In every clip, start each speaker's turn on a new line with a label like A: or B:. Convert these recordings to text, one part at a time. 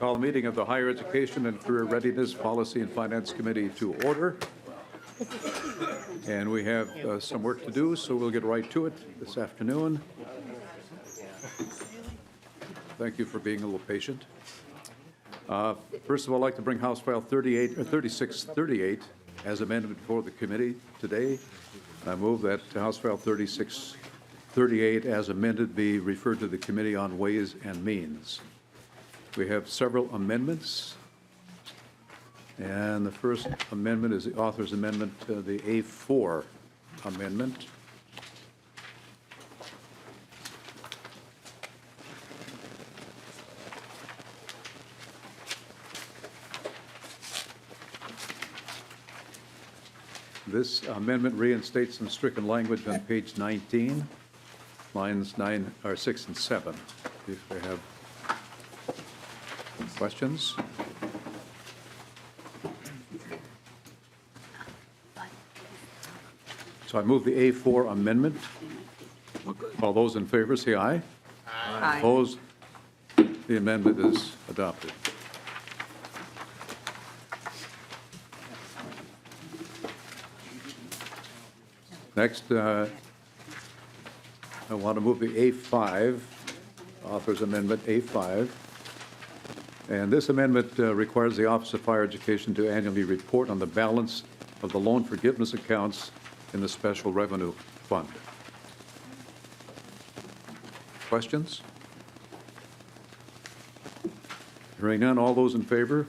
A: Call the meeting of the Higher Education and Career Readiness Policy and Finance Committee to order. And we have some work to do, so we'll get right to it this afternoon. Thank you for being a little patient. First of all, I'd like to bring House File 3638 as amended before the committee today. I move that House File 3638 as amended be referred to the Committee on Ways and Means. We have several amendments, and the first amendment is the author's amendment, the A4 amendment. This amendment reinstates some stricken language on page 19, lines 6 and 7. If we have questions? So I move the A4 amendment. All those in favor say aye. Aye. Opposed? The amendment is adopted. Next, I want to move the A5, author's amendment A5. And this amendment requires the Office of Higher Education to annually report on the balance of the loan forgiveness accounts in the Special Revenue Fund. Questions? Hearing none, all those in favor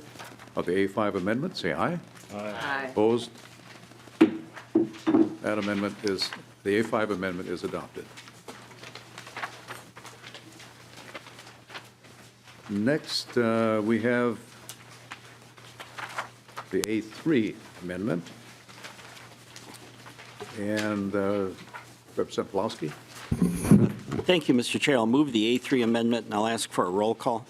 A: of the A5 amendment, say aye. Aye. Opposed? That amendment is, the A5 amendment is adopted. Next, we have the A3 amendment. And Representative Pawlowski.
B: Thank you, Mr. Chair. I'll move the A3 amendment, and I'll ask for a roll call.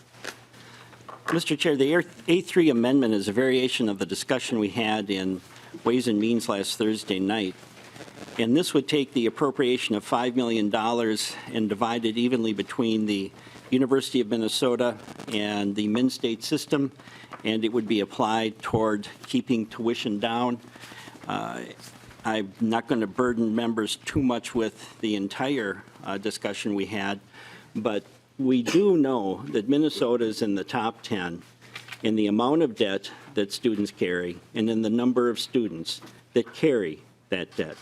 B: Mr. Chair, the A3 amendment is a variation of the discussion we had in Ways and Means last Thursday night. And this would take the appropriation of $5 million and divide it evenly between the University of Minnesota and the Min-State system, and it would be applied toward keeping tuition down. I'm not going to burden members too much with the entire discussion we had, but we do know that Minnesota is in the top 10 in the amount of debt that students carry and in the number of students that carry that debt.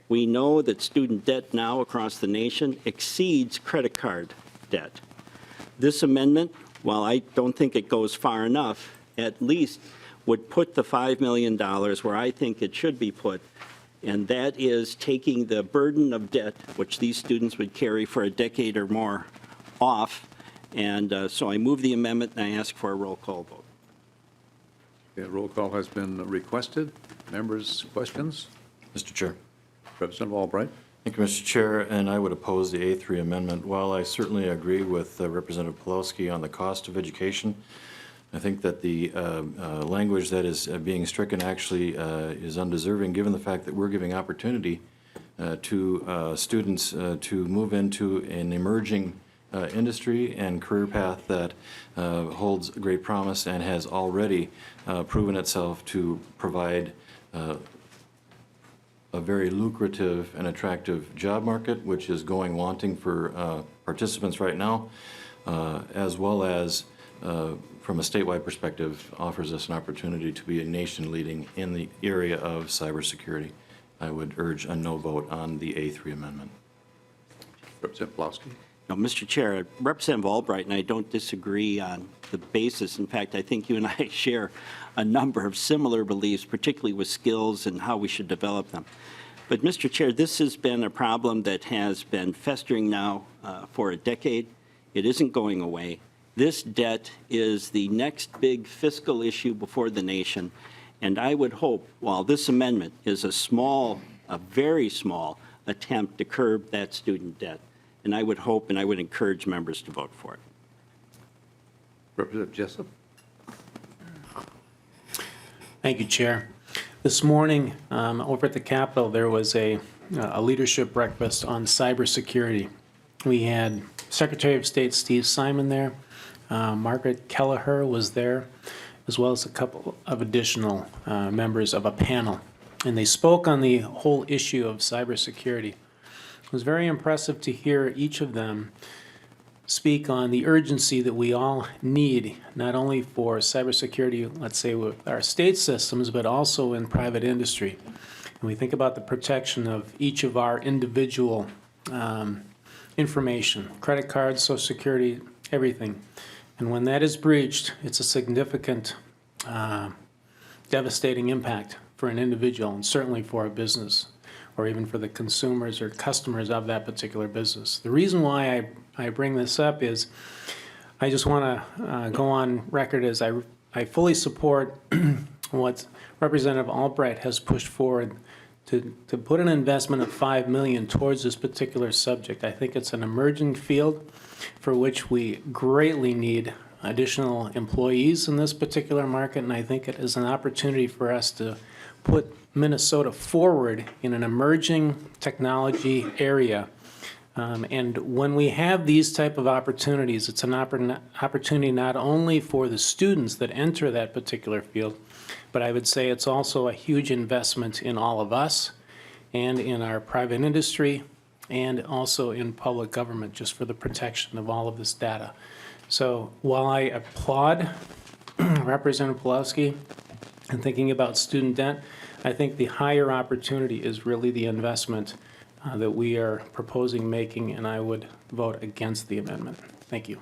B: We know that student debt now across the nation exceeds credit card debt. This amendment, while I don't think it goes far enough, at least would put the $5 million where I think it should be put, and that is taking the burden of debt, which these students would carry for a decade or more, off. And so I move the amendment and I ask for a roll call vote.
A: The roll call has been requested. Members, questions?
C: Mr. Chair.
A: Representative Albright.
C: Thank you, Mr. Chair, and I would oppose the A3 amendment. While I certainly agree with Representative Pawlowski on the cost of education, I think that the language that is being stricken actually is undeserving, given the fact that we're giving opportunity to students to move into an emerging industry and career path that holds great promise and has already proven itself to provide a very lucrative and attractive job market, which is going wanting for participants right now, as well as from a statewide perspective, offers us an opportunity to be a nation leading in the area of cybersecurity. I would urge a no vote on the A3 amendment.
A: Representative Pawlowski.
B: No, Mr. Chair, Representative Albright and I don't disagree on the basis. In fact, I think you and I share a number of similar beliefs, particularly with skills and how we should develop them. But, Mr. Chair, this has been a problem that has been festering now for a decade. It isn't going away. This debt is the next big fiscal issue before the nation, and I would hope, while this amendment is a very small attempt to curb that student debt, and I would hope and I would encourage members to vote for it.
A: Representative Jessup.
D: Thank you, Chair. This morning over at the Capitol, there was a leadership breakfast on cybersecurity. We had Secretary of State Steve Simon there, Margaret Kelleher was there, as well as a couple of additional members of a panel. And they spoke on the whole issue of cybersecurity. It was very impressive to hear each of them speak on the urgency that we all need, not only for cybersecurity, let's say with our state systems, but also in private industry. And we think about the protection of each of our individual information, credit cards, social security, everything. And when that is breached, it's a significant, devastating impact for an individual and certainly for a business, or even for the consumers or customers of that particular business. The reason why I bring this up is I just want to go on record as I fully support what Representative Albright has pushed forward to put an investment of $5 million towards this particular subject. I think it's an emerging field for which we greatly need additional employees in this particular market, and I think it is an opportunity for us to put Minnesota forward in an emerging technology area. And when we have these type of opportunities, it's an opportunity not only for the students that enter that particular field, but I would say it's also a huge investment in all of us and in our private industry and also in public government, just for the protection of all of this data. So while I applaud Representative Pawlowski and thinking about student debt, I think the higher opportunity is really the investment that we are proposing making, and I would vote against the amendment. Thank you.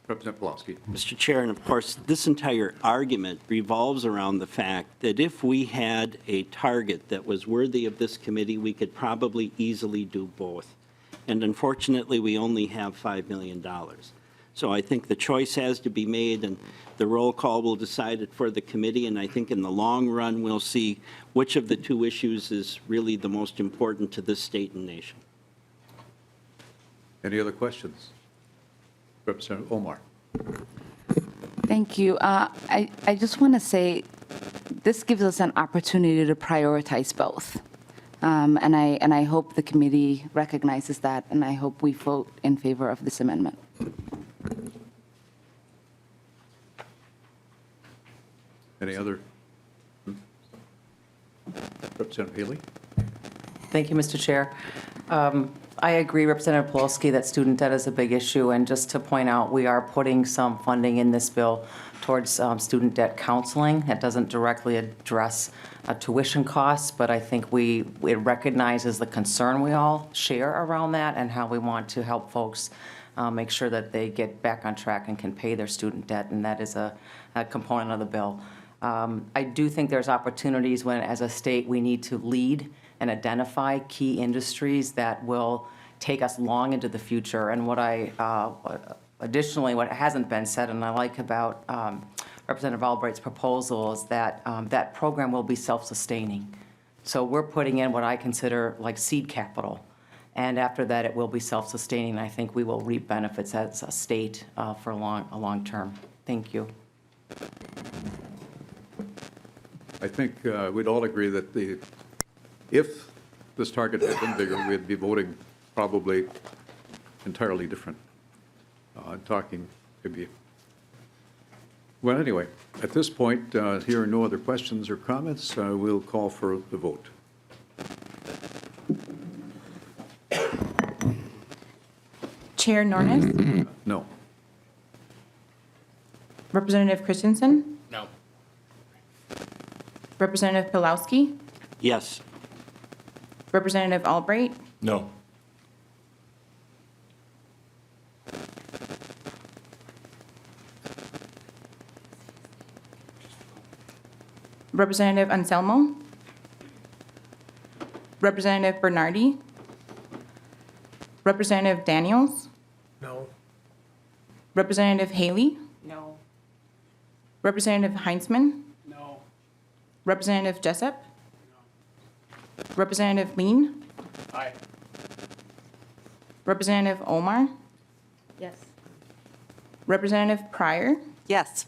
A: Representative Pawlowski.
B: Mr. Chair, and of course, this entire argument revolves around the fact that if we had a target that was worthy of this committee, we could probably easily do both. And unfortunately, we only have $5 million. So I think the choice has to be made, and the roll call will decide it for the committee, and I think in the long run, we'll see which of the two issues is really the most important to this state and nation.
A: Any other questions? Representative Omar.
E: Thank you. I just want to say this gives us an opportunity to prioritize both. And I hope the committee recognizes that, and I hope we vote in favor of this amendment.
A: Any other? Representative Haley.
F: Thank you, Mr. Chair. I agree, Representative Pawlowski, that student debt is a big issue, and just to point out, we are putting some funding in this bill towards student debt counseling. That doesn't directly address tuition costs, but I think it recognizes the concern we all share around that and how we want to help folks make sure that they get back on track and can pay their student debt, and that is a component of the bill. I do think there's opportunities when, as a state, we need to lead and identify key industries that will take us long into the future. And additionally, what hasn't been said, and I like about Representative Albright's proposal, is that that program will be self-sustaining. So we're putting in what I consider like seed capital. And after that, it will be self-sustaining. I think we will reap benefits as a state for a long term. Thank you.
A: I think we'd all agree that if this target had been bigger, we'd be voting probably entirely different. Talking maybe. Well, anyway, at this point, here are no other questions or comments. We'll call for the vote.
G: Chair Nornes?
A: No.
G: Representative Christensen?
H: No.
G: Representative Pawlowski?
B: Yes.
G: Representative Albright?
C: No.
G: Representative Anselmo? Representative Bernardi? Representative Daniels?
H: No.
G: Representative Haley?
F: No.
G: Representative Heinzman?
H: No.
G: Representative Jessup? Representative Lean?
H: Aye.
G: Representative Omar?
E: Yes.
G: Representative Pryor?
F: Yes.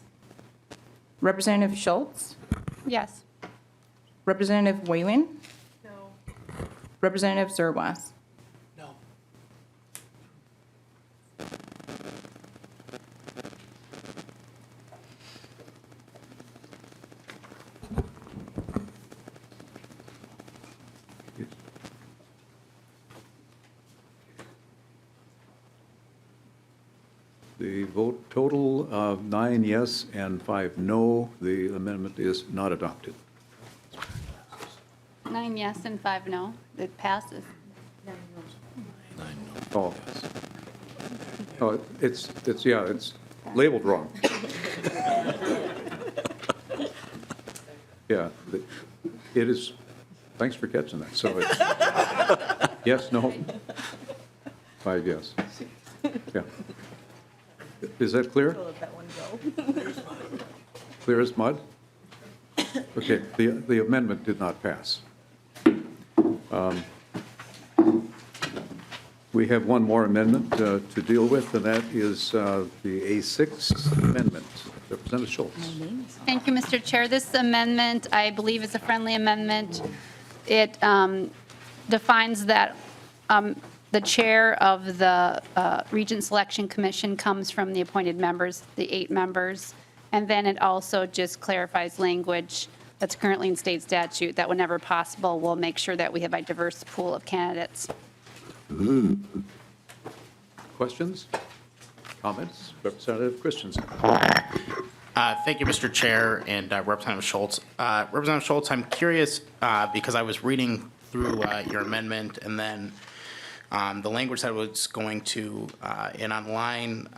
G: Representative Schultz?
E: Yes.
G: Representative Whalen? No. Representative Zerwas?
H: No.
A: The vote total of 9 yes and 5 no. The amendment is not adopted.
H: 9 yes and 5 no. It passes.
A: Oh, oh, it's labeled wrong. Yeah, it is, thanks for catching that. So it's yes, no, 5 yes. Yeah. Is that clear? Clear as mud? Okay, the amendment did not pass. We have one more amendment to deal with, and that is the A6 amendment. Representative Schultz.
H: Thank you, Mr. Chair. This amendment, I believe, is a friendly amendment. It defines that the chair of the Regent Selection Commission comes from the appointed members, the 8 members, and then it also just clarifies language that's currently in state statute that whenever possible will make sure that we have a diverse pool of candidates.
A: Questions? Comments? Representative Christensen.
I: Thank you, Mr. Chair, and Representative Schultz. Representative Schultz, I'm curious because I was reading through your amendment, and then the language that was going to, and on line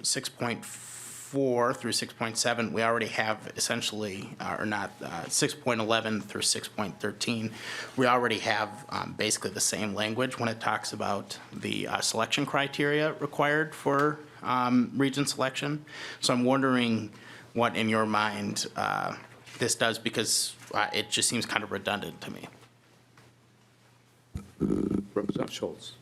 I: 6.4 through 6.7, we already have essentially, or not, 6.11 through 6.13, we already have basically the same language when it talks about the selection criteria required for region selection. So I'm wondering what, in your mind, this does, because it just seems kind of redundant to me.
A: Representative Schultz.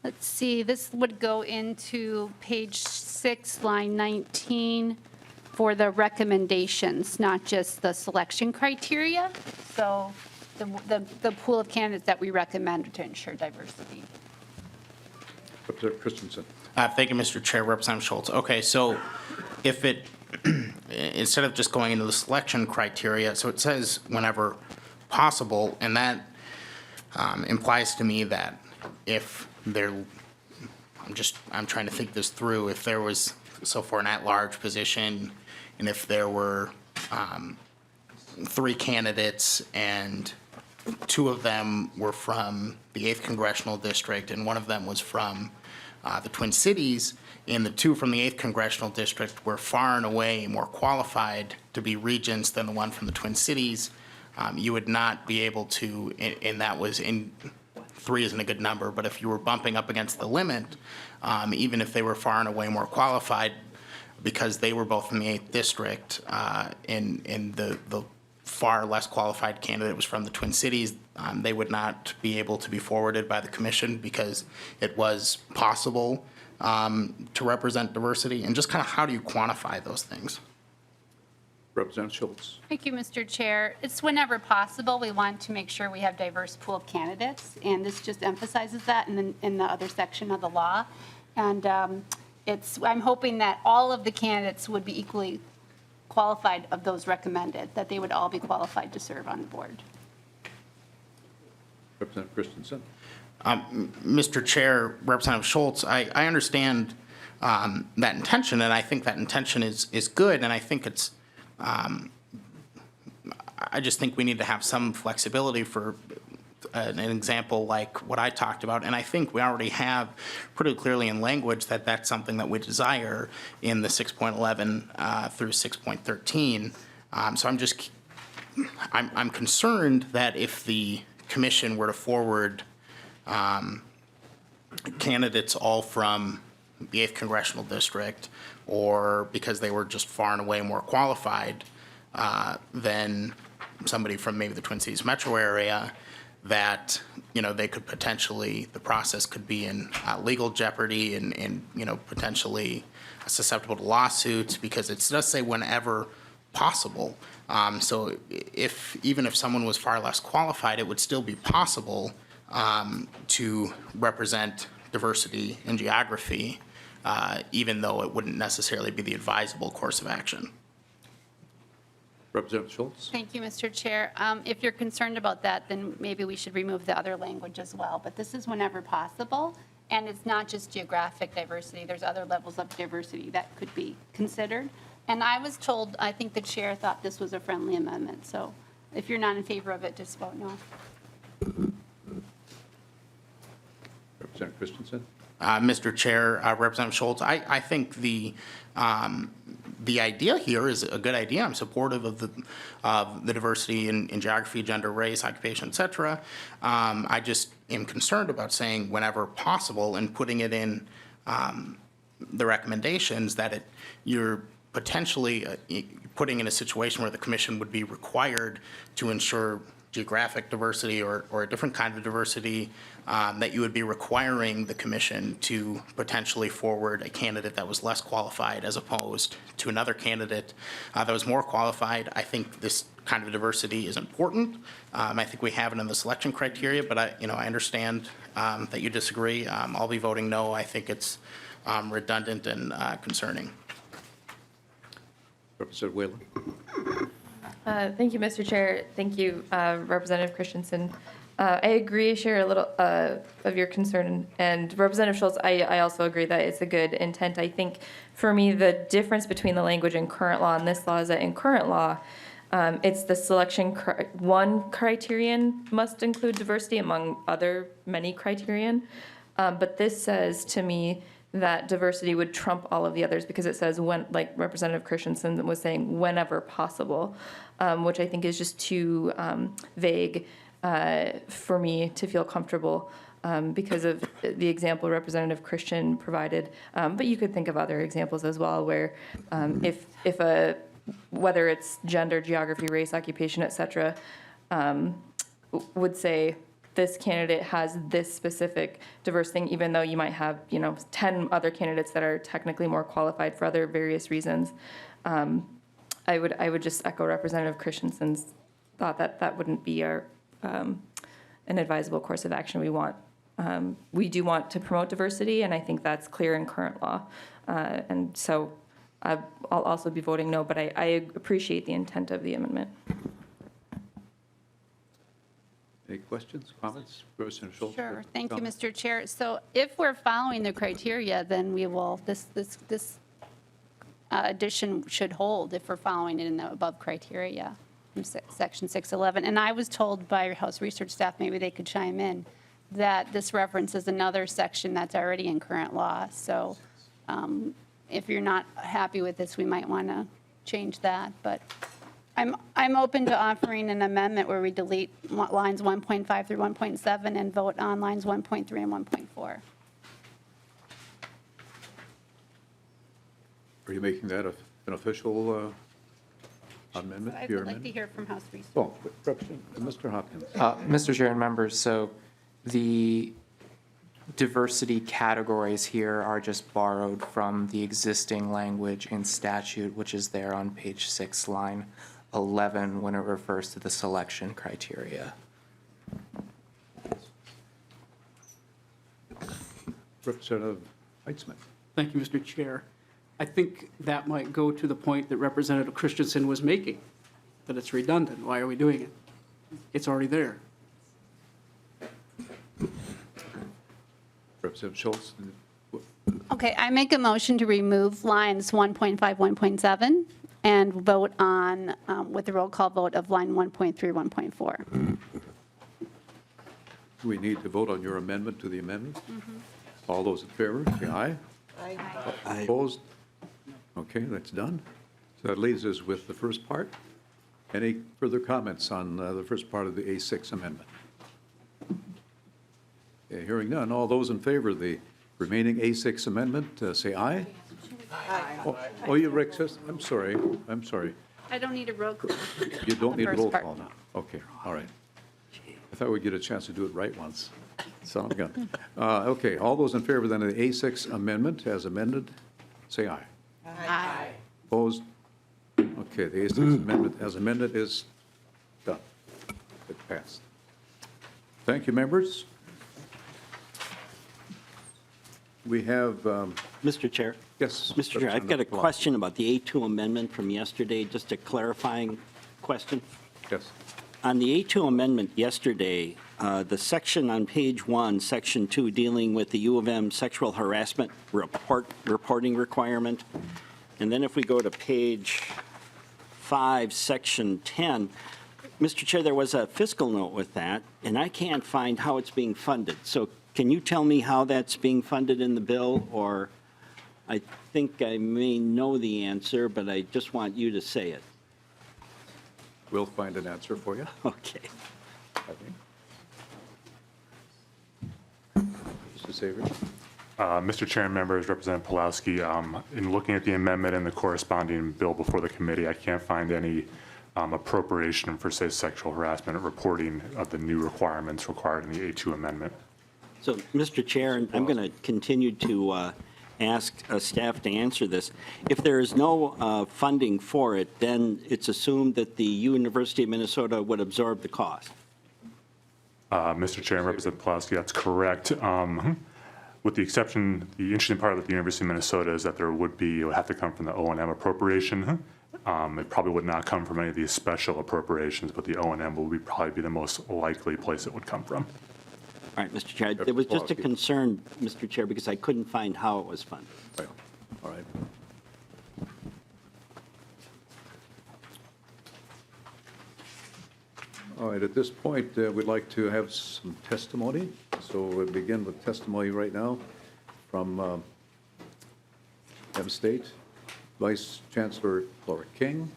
H: Let's see, this would go into page 6, line 19, for the recommendations, not just the selection criteria. So the pool of candidates that we recommend to ensure diversity.
A: Representative Christensen.
I: Thank you, Mr. Chair. Representative Schultz. Okay, so if it, instead of just going into the selection criteria, so it says whenever possible, and that implies to me that if there, I'm trying to think this through, if there was, so for an at-large position, and if there were 3 candidates and 2 of them were from the 8th Congressional District and 1 of them was from the Twin Cities, and the 2 from the 8th Congressional District were far and away more qualified to be regents than the 1 from the Twin Cities, you would not be able to, and that was in, 3 isn't a good number, but if you were bumping up against the limit, even if they were far and away more qualified, because they were both in the 8th District, and the far less qualified candidate was from the Twin Cities, they would not be able to be forwarded by the commission because it was possible to represent diversity. And just kind of how do you quantify those things?
A: Representative Schultz.
H: Thank you, Mr. Chair. It's whenever possible, we want to make sure we have diverse pool of candidates, and this just emphasizes that in the other section of the law. And I'm hoping that all of the candidates would be equally qualified of those recommended, that they would all be qualified to serve on the board.
A: Representative Christensen.
I: Mr. Chair, Representative Schultz, I understand that intention, and I think that intention is good, and I think it's, I just think we need to have some flexibility for an example like what I talked about, and I think we already have pretty clearly in language that that's something that we desire in the 6.11 through 6.13. So I'm concerned that if the commission were to forward candidates all from the 8th Congressional District, or because they were just far and away more qualified than somebody from maybe the Twin Cities metro area, that, you know, they could potentially, the process could be in legal jeopardy and, you know, potentially susceptible to lawsuits, because it does say whenever possible. So even if someone was far less qualified, it would still be possible to represent diversity in geography, even though it wouldn't necessarily be the advisable course of action.
A: Representative Schultz.
H: Thank you, Mr. Chair. If you're concerned about that, then maybe we should remove the other language as well. But this is whenever possible, And it's not just geographic diversity, there's other levels of diversity that could be considered. And I was told, I think the chair thought this was a friendly amendment, so if you're not in favor of it, just vote no.
A: Representative Christensen?
I: Mr. Chair, Representative Schultz, I think the idea here is a good idea. I'm supportive of the diversity in geography, gender, race, occupation, et cetera. I just am concerned about saying whenever possible and putting it in the recommendations that you're potentially putting in a situation where the commission would be required to ensure geographic diversity or a different kind of diversity, that you would be requiring the commission to potentially forward a candidate that was less qualified as opposed to another candidate that was more qualified. I think this kind of diversity is important. I think we have it in the selection criteria, but I understand that you disagree. I'll be voting no. I think it's redundant and concerning.
A: Representative Whalen?
J: Thank you, Mr. Chair. Thank you, Representative Christensen. I agree, share a little of your concern. And Representative Schultz, I also agree that it's a good intent. I think for me, the difference between the language in current law and this law is that in current law, it's the selection, one criterion must include diversity among other many criterion. But this says to me that diversity would trump all of the others because it says when, like Representative Christensen was saying, whenever possible, which I think is just too vague for me to feel comfortable because of the example Representative Christian provided. But you could think of other examples as well where whether it's gender, geography, race, occupation, et cetera, would say this candidate has this specific diverse thing, even though you might have, 10 other candidates that are technically more qualified for other various reasons. I would just echo Representative Christensen's thought that that wouldn't be an advisable course of action. We do want to promote diversity, and I think that's clear in current law. And so I'll also be voting no, but I appreciate the intent of the amendment.
A: Any questions, comments? Representative Schultz?
H: Sure, thank you,
A: Comments?
H: Mr. Chair. So if we're following the criteria, then we will, this addition should hold if we're following it in the above criteria from section 611. And I was told by your House research staff, maybe they could chime in, that this references another section that's already in current law. So if you're not happy with this, we might want to change that. But I'm open to offering an amendment where we delete lines 1.5 through 1.7 and vote on lines 1.3 and 1.4.
A: Are you making that an official amendment?
H: I
A: Your
H: would like to
A: amendment?
H: hear from House research.
A: Oh, Mr. Hopkins.
K: Mr. Chair and members, so the diversity categories here are just borrowed from the existing language in statute, which is there on page 6, line 11, when it refers to the selection criteria.
A: Representative Heitzman.
L: Thank you, Mr. Chair. I think that might go to the point that Representative Christensen was making, that it's redundant. Why are we doing it? It's already there.
A: Representative Schultz.
H: Okay, I make a motion to remove lines 1.5, 1.7, and vote on, with a roll call vote of line 1.3, 1.4.
A: Do we need to vote on your amendment to the amendment? All those in favor, say aye. Aye. Opposed? Okay, that's done. So that leaves us with the first part. Any further comments on the first part of the A6 amendment? Okay, hearing none. All those in favor of the remaining A6 amendment, say aye. Aye. Oh, you, Rick, says, I'm sorry.
H: I don't need a roll call.
A: You don't need a
H: First
A: roll
H: part.
A: call now. Okay, all right. I thought we'd get a chance to do it right once. Sounds good. Okay, all those in favor then of the A6 amendment as amended, say aye.
H: Aye.
A: Opposed? Okay, the A6 amendment as amended is done. It passed. Thank you, members. We have,
B: Mr. Chair?
A: yes.
B: Mr. Chair, I've got a question about the A2 amendment from yesterday, just a clarifying question.
A: Yes.
B: On the A2 amendment yesterday, the section on page 1, section 2, dealing with the U of M sexual harassment reporting requirement. And then if we go to page 5, section 10, Mr. Chair, there was a fiscal note with that, and I can't find how it's being funded. So can you tell me how that's being funded in the bill? Or I think I may know the answer, but I just want you to say it.
A: We'll find an answer for you.
B: Okay.
A: Mr. Savory?
M: Mr. Chair and members, Representative Pulowski, in looking at the amendment and the corresponding bill before the committee, I can't find any appropriation for, say, sexual harassment reporting of the new requirements required in the A2 amendment.
B: So, Mr. Chair, I'm going to continue to ask staff to answer this. If there is no funding for it, then it's assumed that the University of Minnesota would absorb the cost.
M: Mr. Chair and Representative Pulowski, that's correct. With the exception, the interesting part of the University of Minnesota is that it would have to come from the O&M appropriation. It probably would not come from any of these special appropriations, but the O&M will probably be the most likely place it would come from.
B: All right, Mr. Chair, there was just a concern, Mr. Chair, because I couldn't find how it was funded.
A: Right. All right. All right, at this point, we'd like to have some testimony. So we'll begin with testimony right now from M State, Vice Chancellor Laura King.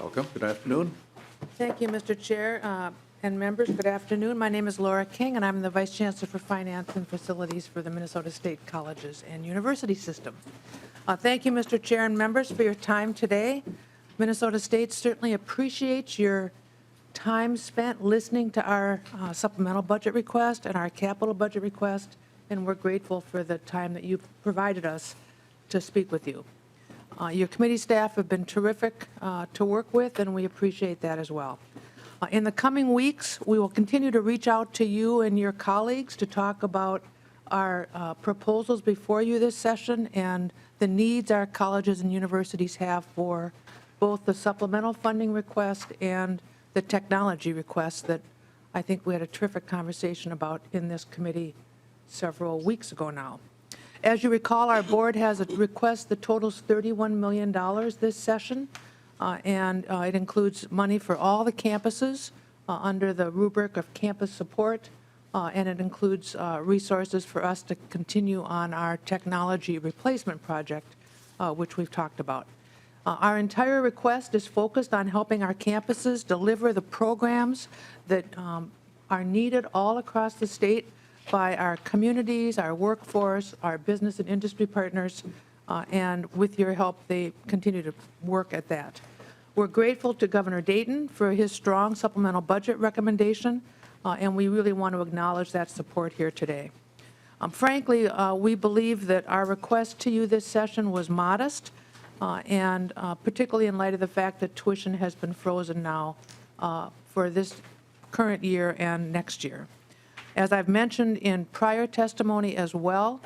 A: Welcome. Good afternoon.
N: Thank you, Mr. Chair and members. Good afternoon. My name is Laura King, and I'm the Vice Chancellor for Finance and Facilities for the Minnesota State Colleges and University System. Thank you, Mr. Chair and members, for your time today. Minnesota State certainly appreciates your time spent listening to our supplemental budget request and our capital budget request, and we're grateful for the time that you've provided us to speak with you. Your committee staff have been terrific to work with, and we appreciate that as well. In the coming weeks, we will continue to reach out to you and your colleagues to talk about our proposals before you this session and the needs our colleges and universities have for both the supplemental funding request and the technology request that I think we had a terrific conversation about in this committee several weeks ago now. As you recall, our board has a request that totals $31 million this session, and it includes money for all the campuses under the rubric of campus support, and it includes resources for us to continue on our technology replacement project, which we've talked about. Our entire request is focused on helping our campuses deliver the programs that are needed all across the state by our communities, our workforce, our business and industry partners, and with your help, they continue to work at that. We're grateful to Governor Dayton for his strong supplemental budget recommendation, and we really want to acknowledge that support here today. Frankly, we believe that our request to you this session was modest, and particularly in light of the fact that tuition has been frozen now for this current year and next year. As I've mentioned in prior testimony as well,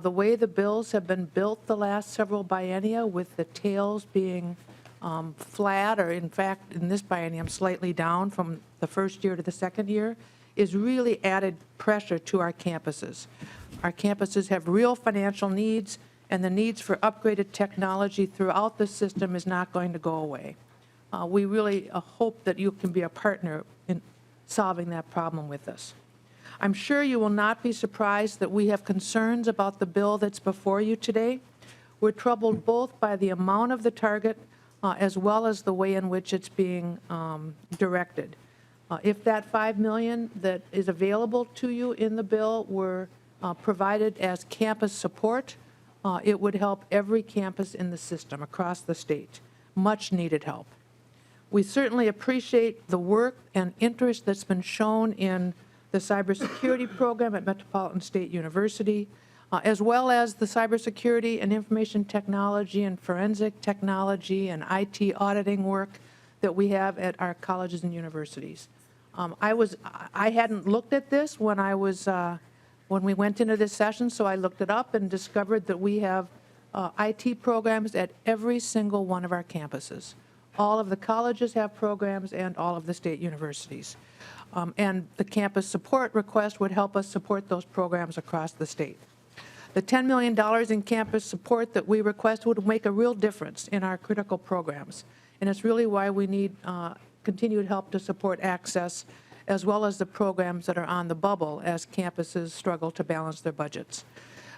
N: the way the bills have been built the last several biennia, with the tails being flat, or in fact, in this biennium, slightly down from the first year to the second year, is really added pressure to our campuses. Our campuses have real financial needs, and the needs for upgraded technology throughout the system is not going to go away. We really hope that you can be a partner in solving that problem with us. I'm sure you will not be surprised that we have concerns about the bill that's before you today. We're troubled both by the amount of the target as well as the way in which it's being directed. If that $5 million that is available to you in the bill were provided as campus support, it would help every campus in the system across the state. Much needed help. We certainly appreciate the work and interest that's been shown in the cybersecurity program at Metropolitan State University, as well as the cybersecurity and information technology and forensic technology and IT auditing work that we have at our colleges and universities. I hadn't looked at this when I was when we went into this session, so I looked it up and discovered that we have IT programs at every single one of our campuses. All of the colleges have programs and all of the state universities. And the campus support request would help us support those programs across the state. The $10 million in campus support that we request would make a real difference in our critical programs. And it's really why we need continued help to support access, as well as the programs that are on the bubble as campuses struggle to balance their budgets.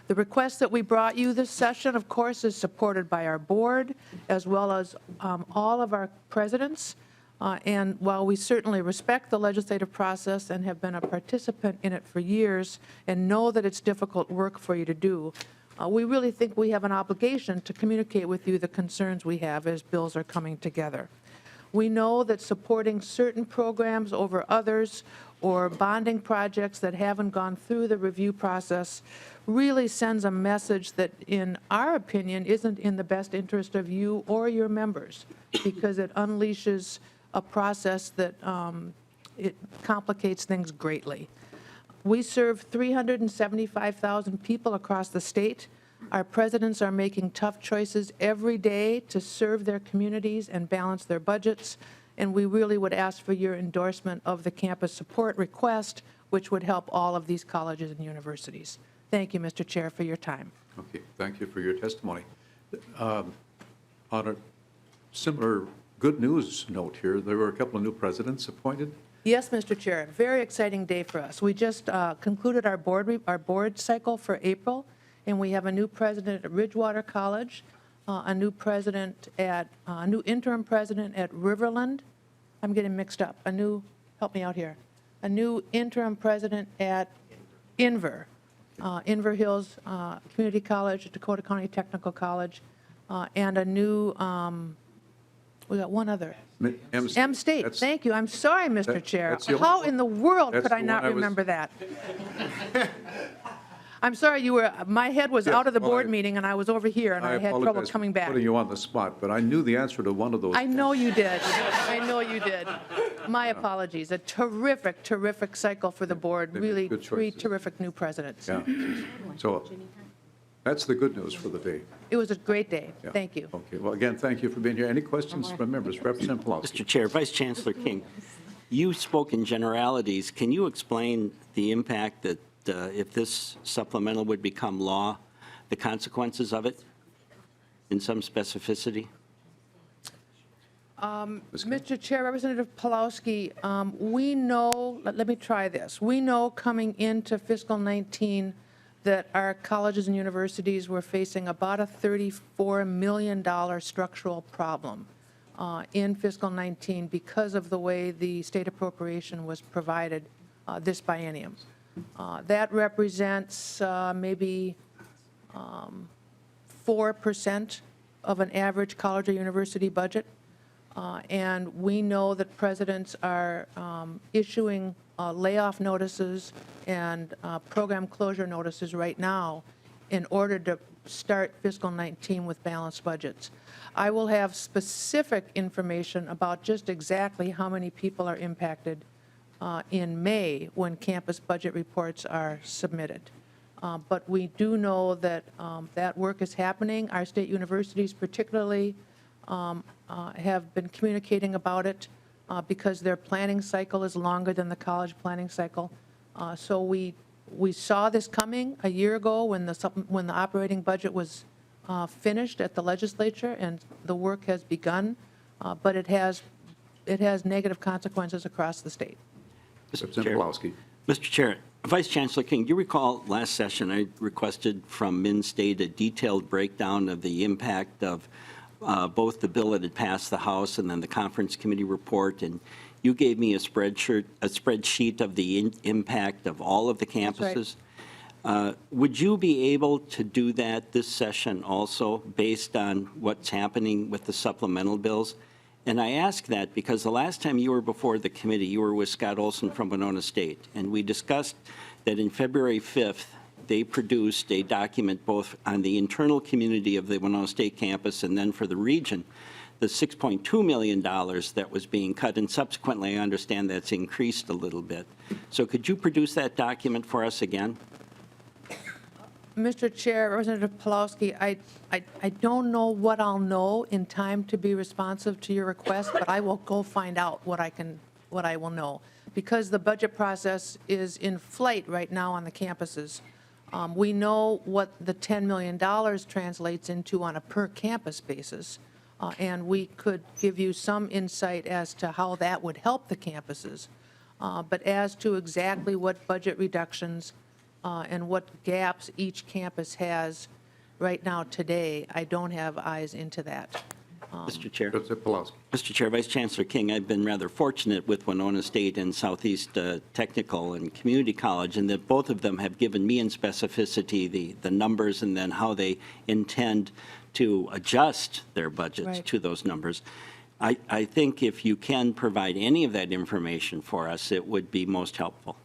N: The request that we brought you this session, of course, is supported by our board, as well as all of our presidents. And while we certainly respect the legislative process and have been a participant in it for years and know that it's difficult work for you to do, we really think we have an obligation to communicate with you the concerns we have as bills are coming together. We know that supporting certain programs over others or bonding projects that haven't gone through the review process really sends a message that, in our opinion, isn't in the best interest of you or your members, because it unleashes a process that it complicates things greatly. We serve 375,000 people across the state. Our presidents are making tough choices every day to serve their communities and balance their budgets, and we really would ask for your endorsement of the campus support request, which would help all of these colleges and universities. Thank you, Mr. Chair, for your time.
A: Okay, thank you for your testimony. On a similar good news note here, there were a couple of new presidents appointed.
N: Yes, Mr. Chair, very exciting day for us. We just concluded our board cycle for April, and we have a new president at Ridgewater College, a new interim president at Riverland. I'm getting mixed up. Help me out here. A new interim president at Inver Hills Community College, Dakota County Technical College, and a new, we got one other. M State. Thank you. I'm sorry, Mr. Chair. How in the world could I not remember that? I'm sorry, my head was out of the board meeting, and I was over here, and I had trouble coming back.
A: Putting you on the spot, but I knew the answer to one of those.
N: I know you did. I know you did. My apologies. A terrific, terrific cycle for the board. Really, three terrific new presidents.
A: Yeah. So that's the good news for the day.
N: It was a great day.
A: Yeah.
N: Thank you.
A: Okay. Well, again, thank you for being here. Any questions from members? Representative Pawlowski.
B: Mr. Chair, Vice Chancellor King, you spoke in generalities. Can you explain the impact that if this supplemental would become law, the consequences of it in some specificity?
N: Mr. Chair, Representative Pawlowski, we know, let me try this. We know coming into fiscal 19 that our colleges and universities were facing about a $34 million structural problem in fiscal 19 because of the way the state appropriation was provided this biennium. That represents maybe 4% of an average college or university budget. And we know that presidents are issuing layoff notices and program closure notices right now in order to start fiscal 19 with balanced budgets. I will have specific information about just exactly how many people are impacted in May when campus budget reports are submitted. But we do know that that work is happening. Our state universities particularly have been communicating about it because their planning cycle is longer than the college planning cycle. So we saw this coming a year ago when the operating budget was finished at the legislature, and the work has begun, but it has negative consequences across the state.
B: Mr. Chair, Vice Chancellor King, do you recall last session I requested from Min-State a detailed breakdown of the impact of both the bill that had passed the House and then the conference committee report, and you gave me a spreadsheet of the impact of all of the campuses.
N: Right.
B: Would you be able to do that this session also, based on what's happening with the supplemental bills? And I ask that because the last time you were before the committee, you were with Scott Olson from Winona State, and we discussed that in February 5th, they produced a document both on the internal community of the Winona State campus and then for the region, the $6.2 million that was being cut, and subsequently I understand that's increased a little bit. So could you produce that document for us again?
N: Mr. Chair, Representative Pulaski, I don't know what I'll know in time to be responsive to your request, but I will go find out what I will know. Because the budget process is in flight right now on the campuses, we know what the $10 million translates into on a per-campus basis, and we could give you some insight as to how that would help the campuses. But as to exactly what budget reductions and what gaps each campus has right now today, I don't have eyes into that.
B: Mr. Chair.
A: Representative Pulaski.
B: Mr. Chair, Vice Chancellor King, I've been rather fortunate with Winona State and Southeast Technical and Community College, and that both of them have given me in specificity the numbers and then how they intend to adjust their budgets
N: Right.
B: to those numbers. I think if you can provide any of that information for us, it would be most helpful.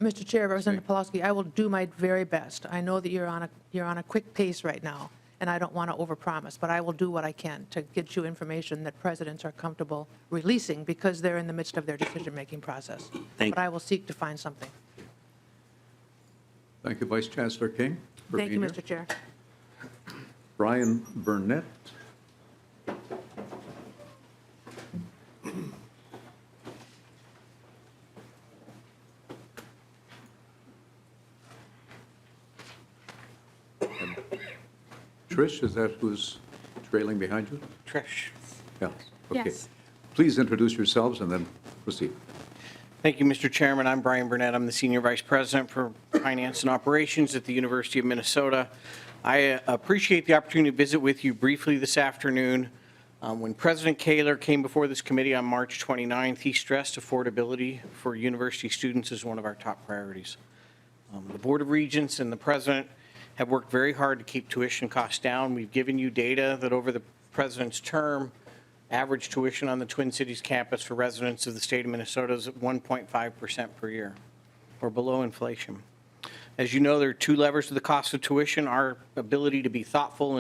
N: Mr. Chair, Representative Pulaski, I will do my very best. I know that you're on a quick pace right now, and I don't want to overpromise, but I will do what I can to get you information that presidents are comfortable releasing because they're in the midst of their decision-making process.
B: Thank
N: But I will seek to find something.
A: Thank you, Vice Chancellor King, for
N: Thank you,
A: being here.
N: Mr. Chair.
A: Brian Burnett. And Trish, is that who's trailing behind you?
O: Trish.
A: Yeah, okay.
O: Yes.
A: Please introduce yourselves and then proceed.
O: Thank you, Mr. Chairman. I'm Brian Burnett. I'm the Senior Vice President for Finance and Operations at the University of Minnesota. I appreciate the opportunity to visit with you briefly this afternoon. When President Kaler came before this committee on March 29th, he stressed affordability for university students as one of our top priorities. The Board of Regents and the President have worked very hard to keep tuition costs down. We've given you data that over the President's term, average tuition on the Twin Cities campus for residents of the state of Minnesota is at 1.5% per year, or below inflation. As you know, there are two levers to the cost of tuition: our ability to be thoughtful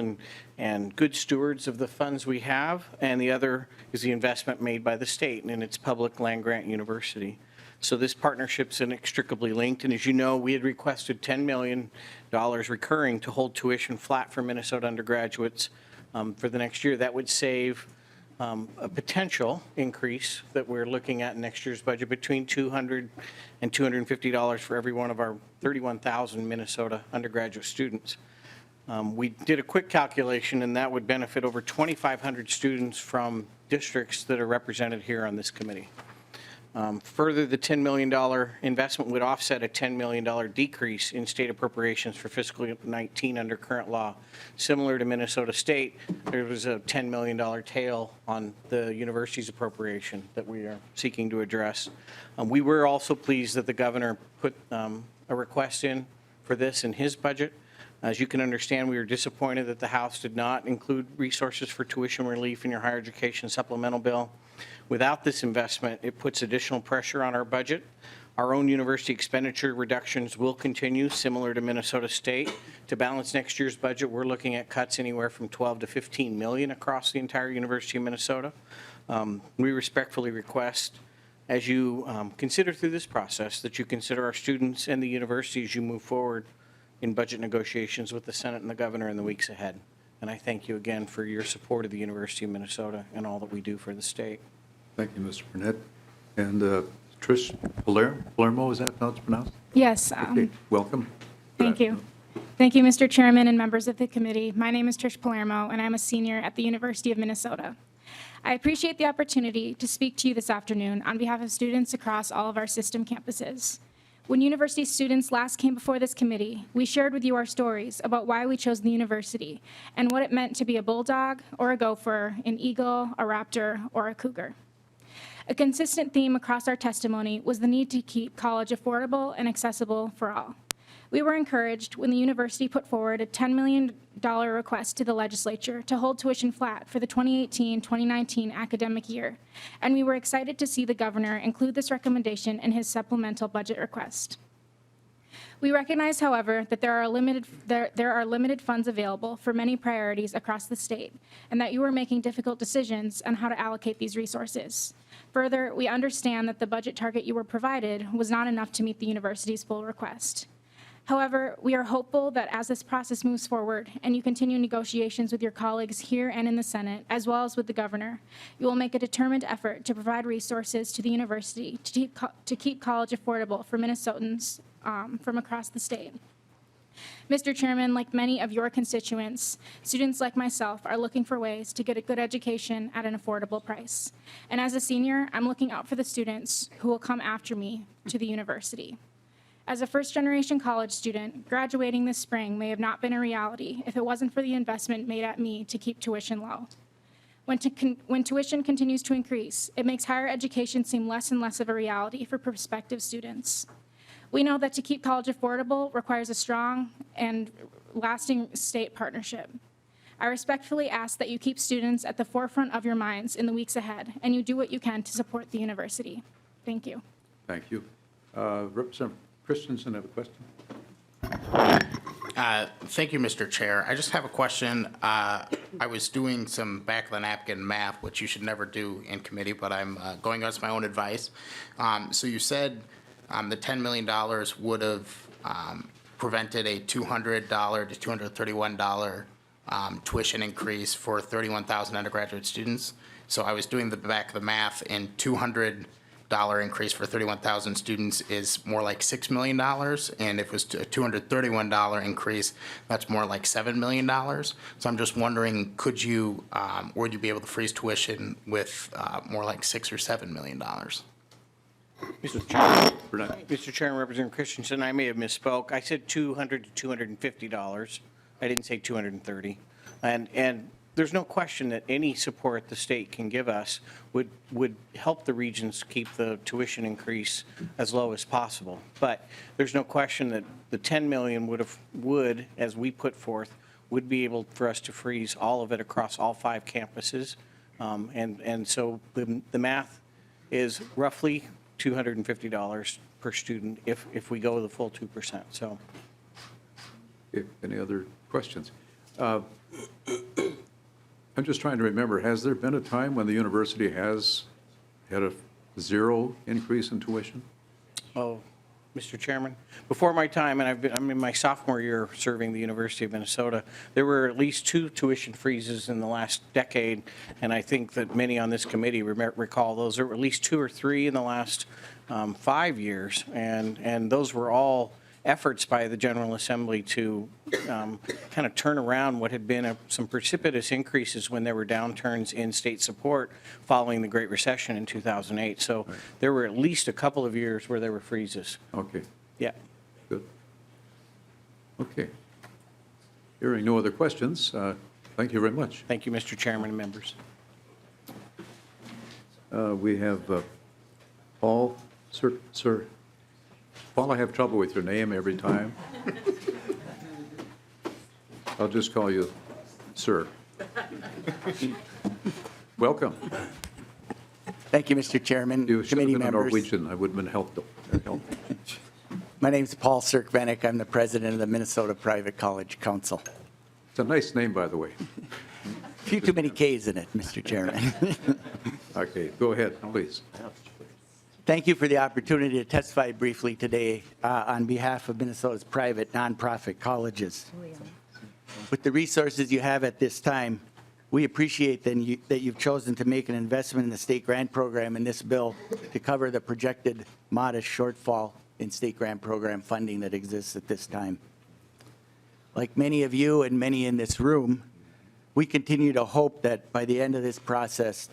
O: and good stewards of the funds we have, and the other is the investment made by the state and its public land-grant university. So this partnership's inextricably linked, and as you know, we had requested $10 million recurring to hold tuition flat for Minnesota undergraduates for the next year. That would save a potential increase that we're looking at in next year's budget between $200 and $250 for every one of our 31,000 Minnesota undergraduate students. We did a quick calculation, and that would benefit over 2,500 students from districts that are represented here on this committee. Further, the $10 million investment would offset a $10 million decrease in state appropriations for fiscal 19 under current law. Similar to Minnesota State, there was a $10 million tail on the university's appropriation that we are seeking to address. We were also pleased that the governor put a request in for this in his budget. As you can understand, we were disappointed that the House did not include resources for tuition relief in your higher education supplemental bill. Without this investment, it puts additional pressure on our budget. Our own university expenditure reductions will continue, similar to Minnesota State. To balance next year's budget, we're looking at cuts anywhere from 12 to 15 million across the entire University of Minnesota. We respectfully request, as you consider through this process, that you consider our students and the university as you move forward in budget negotiations with the Senate and the governor in the weeks ahead. And I thank you again for your support of the University of Minnesota and all that we do for the state.
A: Thank you, Mr. Burnett. And Trish Palermo, is that how it's pronounced?
P: Yes.
A: Okay, welcome.
P: Thank you. Thank you, Mr. Chairman and members of the committee. My name is Trish Palermo, and I'm a senior at the University of Minnesota. I appreciate the opportunity to speak to you this afternoon on behalf of students across all of our system campuses. When university students last came before this committee, we shared with you our stories about why we chose the university and what it meant to be a bulldog or a gopher, an eagle, a raptor, or a cougar. A consistent theme across our testimony was the need to keep college affordable and accessible for all. We were encouraged when the university put forward a $10 million request to the legislature to hold tuition flat for the 2018-2019 academic year, and we were excited to see the governor include this recommendation in his supplemental budget request. We recognize, however, that there are limited funds available for many priorities across the state, and that you are making difficult decisions on how to allocate these resources. Further, we understand that the budget target you were provided was not enough to meet the university's full request. However, we are hopeful that as this process moves forward and you continue negotiations with your colleagues here and in the Senate, as well as with the governor, you will make a determined effort to provide resources to the university to keep college affordable for Minnesotans from across the state. Mr. Chairman, like many of your constituents, students like myself are looking for ways to get a good education at an affordable price. And as a senior, I'm looking out for the students who will come after me to the university. As a first-generation college student, graduating this spring may have not been a reality if it wasn't for the investment made at me to keep tuition low. When tuition continues to increase, it makes higher education seem less and less of a reality for prospective students. We know that to keep college affordable requires a strong and lasting state partnership. I respectfully ask that you keep students at the forefront of your minds in the weeks ahead, and you do what you can to support the university. Thank you.
A: Thank you. Representative Christensen, have a question?
I: Thank you, Mr. Chair. I just have a question. I was doing some back-of-the-napkin math, which you should never do in committee, but I'm going against my own advice. So you said the $10 million would have prevented a $200 to $231 tuition increase for 31,000 undergraduate students. So I was doing the back of the math, and $200 increase for 31,000 students is more like $6 million, and if it was a $231 increase, that's more like $7 million. So I'm just wondering, could you, would you be able to freeze tuition with more like $6 or $7 million?
O: Mr. Chairman, Mr. Chairman, Representative Christensen, I may have misspoke. I said $200 to $250. I didn't say $230. And there's no question that any support the state can give us would help the regions keep the tuition increase as low as possible. But there's no question that the $10 million would, as we put forth, would be able for us to freeze all of it across all 5 campuses. And so the math is roughly $250 per student if we go the full 2%. So,
A: Any other questions? I'm just trying to remember, has there been a time when the university has had a 0 increase in tuition?
O: oh, Mr. Chairman, before my time, and I'm in my sophomore year serving the University of Minnesota, there were at least 2 tuition freezes in the last decade, and I think that many on this committee recall those. There were at least 2 or 3 in the last 5 years, and those were all efforts by the General Assembly to kind of turn around what had been some precipitous increases when there were downturns in state support following the Great Recession in 2008. So there were at least a couple of years where there were freezes.
A: Okay,
O: Yeah.
A: good. Okay. Hearing no other questions, thank you very much.
O: Thank you, Mr. Chairman and members.
A: We have Paul, sir. Paul, I have trouble with your name every time. I'll just call you sir. Welcome.
Q: Thank you, Mr. Chairman,
A: You should have
Q: committee
A: been a
Q: members.
A: Norwegian. I would have been helped.
Q: My name is Paul Sirkvenik. I'm the president of the Minnesota Private College Council.
A: It's a nice name, by the way.
Q: A few too many Ks in it, Mr. Chairman.
A: Okay, go ahead, please.
Q: Thank you for the opportunity to testify briefly today on behalf of Minnesota's private nonprofit colleges. With the resources you have at this time, we appreciate that you've chosen to make an investment in the state grant program in this bill to cover the projected modest shortfall in state grant program funding that exists at this time. Like many of you and many in this room, we continue to hope that by the end of this process,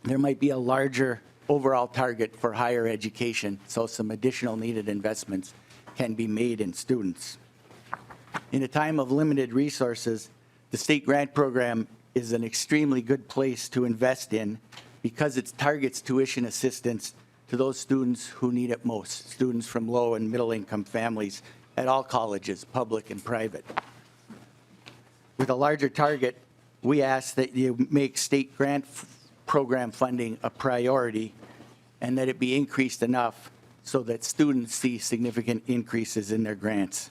Q: there might be a larger overall target for higher education, so some additional needed investments can be made in students. In a time of limited resources, the state grant program is an extremely good place to invest in because it targets tuition assistance to those students who need it most, students from low and middle income families at all colleges, public and private. With a larger target, we ask that you make state grant program funding a priority and that it be increased enough so that students see significant increases in their grants.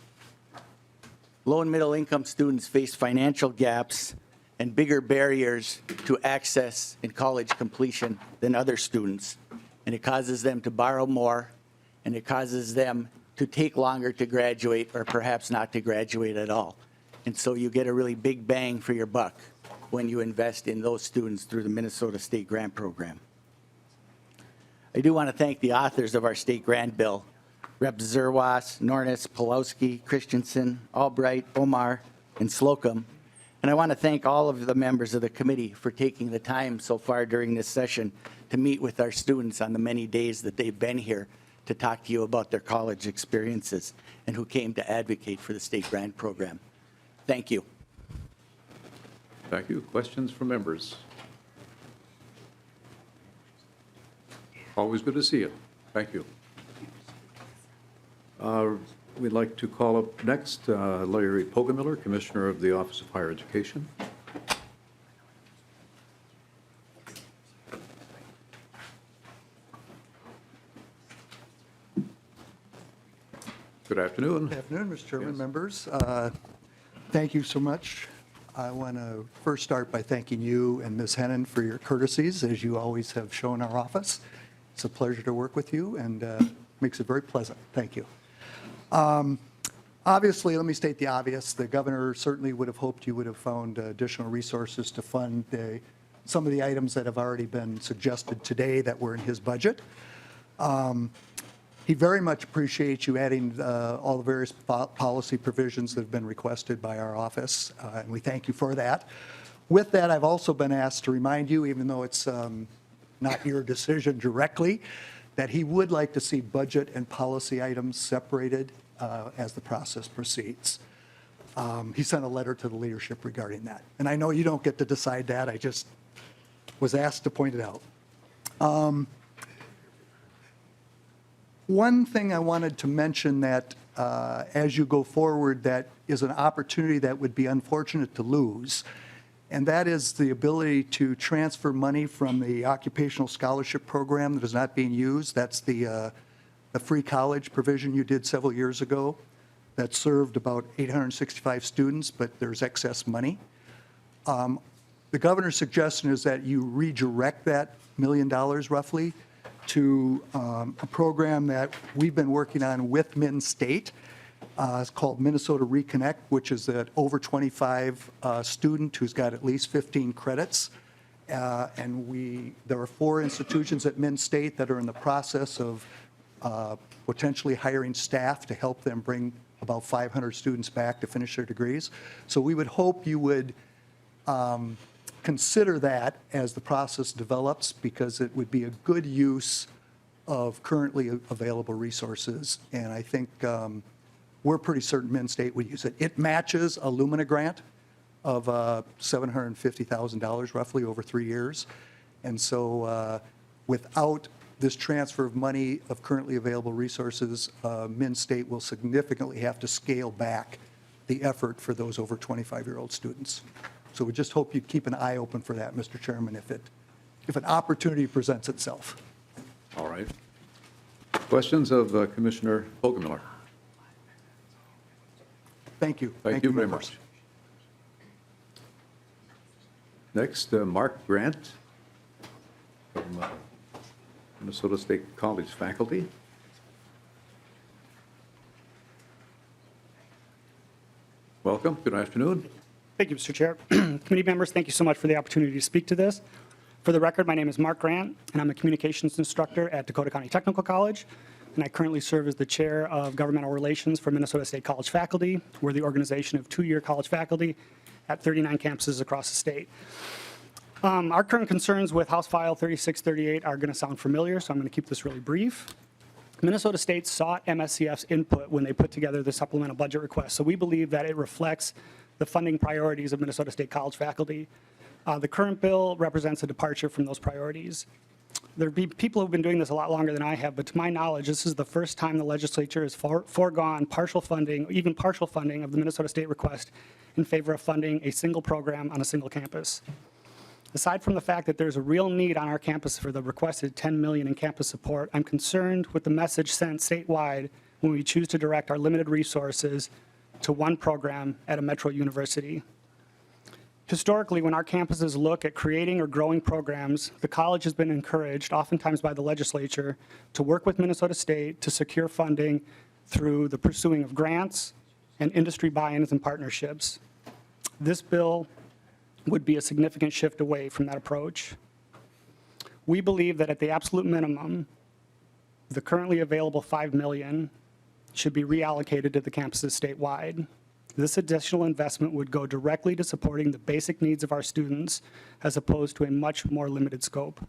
Q: Low and middle income students face financial gaps and bigger barriers to access and college completion than other students, and it causes them to borrow more, and it causes them to take longer to graduate or perhaps not to graduate at all. And so you get a really big bang for your buck when you invest in those students through the Minnesota State Grant Program. I do want to thank the authors of our state grant bill, Rep. Zerwas, Nornes, Pulowski, Christensen, Albright, Omar, and Slocum. And I want to thank all of the members of the committee for taking the time so far during this session to meet with our students on the many days that they've been here to talk to you about their college experiences and who came to advocate for the state grant program. Thank you.
A: Thank you. Questions from members? Always good to see you. Thank you. We'd like to call up next Larry Pogemiller, Commissioner of the Office of Higher Education. Good afternoon.
R: Good afternoon, Mr. Chairman, members. Thank you so much. I want to first start by thanking you and Ms. Hennon for your courtesies, as you always have shown our office. It's a pleasure to work with you and makes it very pleasant. Thank you. Obviously, let me state the obvious. The governor certainly would have hoped you would have found additional resources to fund some of the items that have already been suggested today that were in his budget. He very much appreciates you adding all the various policy provisions that have been requested by our office, and we thank you for that. With that, I've also been asked to remind you, even though it's not your decision directly, that he would like to see budget and policy items separated as the process proceeds. He sent a letter to the leadership regarding that. And I know you don't get to decide that. I just was asked to point it out. One thing I wanted to mention that as you go forward, that is an opportunity that would be unfortunate to lose, and that is the ability to transfer money from the occupational scholarship program that is not being used. That's the free college provision you did several years ago that served about 865 students, but there's excess money. The governor's suggestion is that you redirect that $1 million roughly to a program that we've been working on with Min State. It's called Minnesota Reconnect, which is an over 25 student who's got at least 15 credits. And there are 4 institutions at Min State that are in the process of potentially hiring staff to help them bring about 500 students back to finish their degrees. So we would hope you would consider that as the process develops, because it would be a good use of currently available resources. And I think we're pretty certain Min State would use it. It matches a Lumina grant of $750,000 roughly over 3 years. And so without this transfer of money of currently available resources, Min State will significantly have to scale back the effort for those over 25-year-old students. So we just hope you keep an eye open for that, Mr. Chairman, if an opportunity presents itself.
A: All right. Questions of Commissioner Pogemiller?
R: Thank you.
A: Thank you very much. Next, Mark Grant from Minnesota State College faculty. Welcome. Good afternoon.
S: Thank you, Mr. Chair. Committee members, thank you so much for the opportunity to speak to this. For the record, my name is Mark Grant, and I'm a communications instructor at Dakota County Technical College, and I currently serve as the chair of governmental relations for Minnesota State College faculty. We're the organization of 2-year college faculty at 39 campuses across the state. Our current concerns with House File 3638 are going to sound familiar, so I'm going to keep this really brief. Minnesota State sought MSCF's input when they put together the supplemental budget request, so we believe that it reflects the funding priorities of Minnesota State College faculty. The current bill represents a departure from those priorities. There be people who have been doing this a lot longer than I have, but to my knowledge, this is the first time the legislature has foregone partial funding, even partial funding of the Minnesota State request in favor of funding a single program on a single campus. Aside from the fact that there's a real need on our campus for the requested $10 million in campus support, I'm concerned with the message sent statewide when we choose to direct our limited resources to one program at a metro university. Historically, when our campuses look at creating or growing programs, the college has been encouraged, oftentimes by the legislature, to work with Minnesota State to secure funding through the pursuing of grants and industry buy-ins and partnerships. This bill would be a significant shift away from that approach. We believe that at the absolute minimum, the currently available $5 million should be reallocated to the campuses statewide. This additional investment would go directly to supporting the basic needs of our students as opposed to a much more limited scope.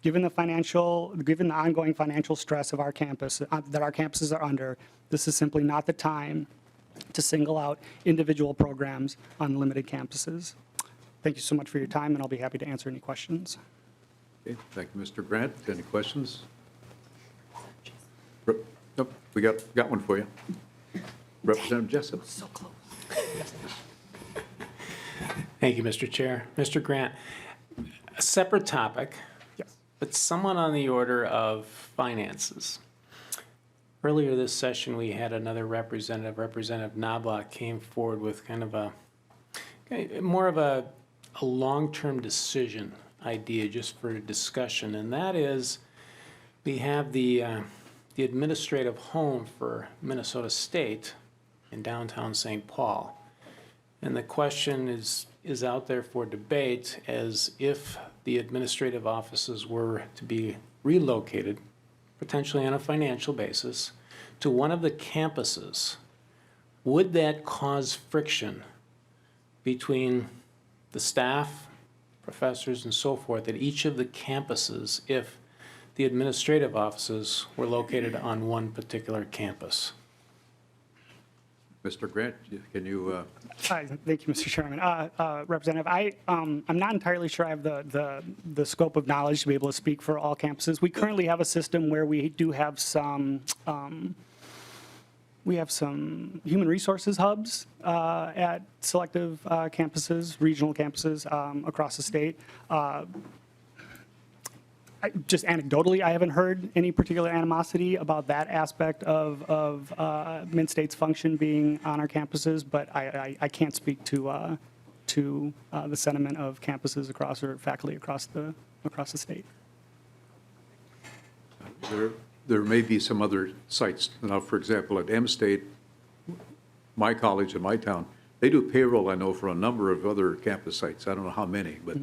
S: Given the ongoing financial stress of our campus, that our campuses are under, this is simply not the time to single out individual programs on limited campuses. Thank you so much for your time, and I'll be happy to answer any questions.
A: Okay, thank you, Mr. Grant. Any questions? Nope, we got one for you. Representative Jessup.
E: So close.
D: Thank you, Mr. Chair. Mr. Grant, a separate topic,
S: Yes.
D: but somewhat on the order of finances. Earlier this session, we had another representative, Representative Knobloch, came forward with kind of more of a long-term decision idea just for discussion, and that is we have the administrative home for Minnesota State in downtown St. Paul. And the question is out there for debate as if the administrative offices were to be relocated, potentially on a financial basis, to one of the campuses, would that cause friction between the staff, professors, and so forth at each of the campuses if the administrative offices were located on one particular campus?
A: Mr. Grant, can you?
S: Hi, thank you, Mr. Chairman. Representative, I'm not entirely sure I have the scope of knowledge to be able to speak for all campuses. We currently have a system where we do have some human resources hubs at selective campuses, regional campuses across the state. Just anecdotally, I haven't heard any particular animosity about that aspect of Mid-State's function being on our campuses, but I can't speak to the sentiment of campuses across or faculty across the state.
A: There may be some other sites. Now, for example, at M-State, my college in my town, they do payroll, I know, for a number of other campus sites. I don't know how many, but